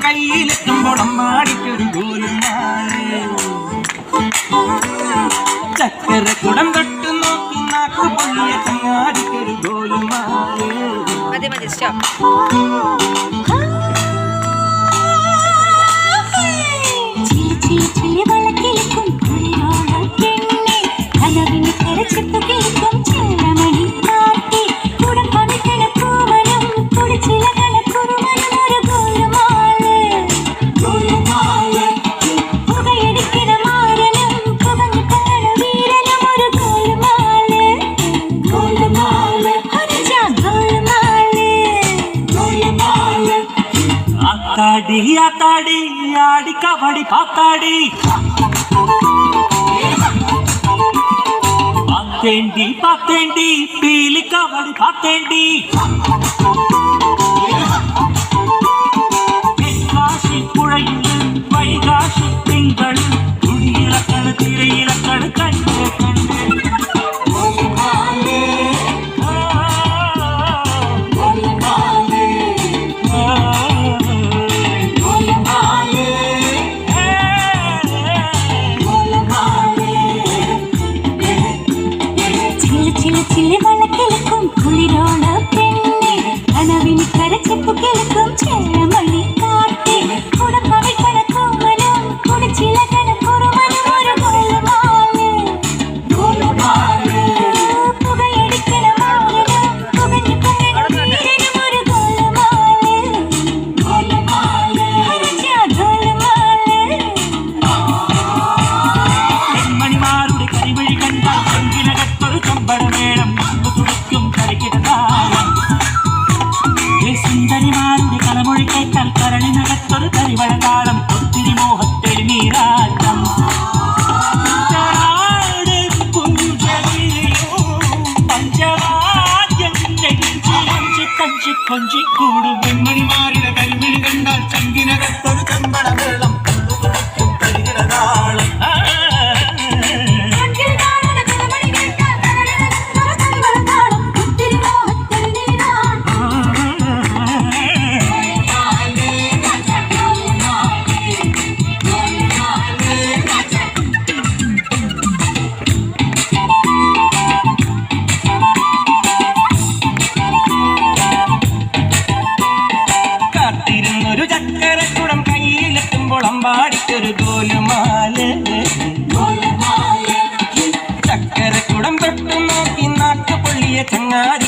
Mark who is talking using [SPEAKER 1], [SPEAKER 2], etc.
[SPEAKER 1] കയ്യിലെത്തുമ്പോൾ അമ്മാടിക്കൊരു ഗോലുമാല ചക്കരക്കുടം തൊട്ട് നോക്കി നാക്കു പൊള്ളിയ ചങ്ങാടിക്കൊരു ഗോലുമാല ఆతాడి ఆడి కబడి పాతాడి పాతేంటి పీలి కబడి పాతేంటి தென்காசி புழையில் வைகாசி திங்கள் குடியிலக்கண திரையிலக்கண கண்டு
[SPEAKER 2] ചില്ലി വളക്കിലക്കും കുളിരോള പെണ്ണെ കനവിന് കരച്ചെപ്പു കിളക്കും ചെല്ലമണി കാട്ടി കുടപ്പവി കണക്കുമനും കുടിച്ചില കണക്കുറുമനും ഒരു ഗോലുമാല പുകയടിക്കണ മാലനും പുകഞ്ഞു പൊങ്ങണ വീരനും ഒരു ഗോലുമാല
[SPEAKER 1] പെൺമണിമാരുടെ കരിവഴി കണ്ടാൽ ചെങ്കിനകത്തൊരു ചമ്പടമേളം തുടിക്കും കരിക്കിടതാളം സുന്ദരിമാരുടെ കളമൊഴി കേട്ടാൽ കരളിനകത്തൊരു കരിവഴതാളം ഒത്തിരി മോഹത്തെളി നീരാട്ടം കൊഞ്ചിക്കൂടും പെൺമണിമാരുടെ കരിവിഴി കണ്ടാൽ ചെങ്കിനകത്തൊരു ചമ്പടമേളം കരികിടതാളം കാത്തിരുന്നൊരു ചക്കരക്കുടം കയ്യിലെത്തുമ്പോൾ അമ്പാടിക്കൊരു ഗോലുമാല ചക്കരക്കുടം തൊട്ടു നോക്കി നാക്കു പൊള്ളിയ ചങ്ങാതി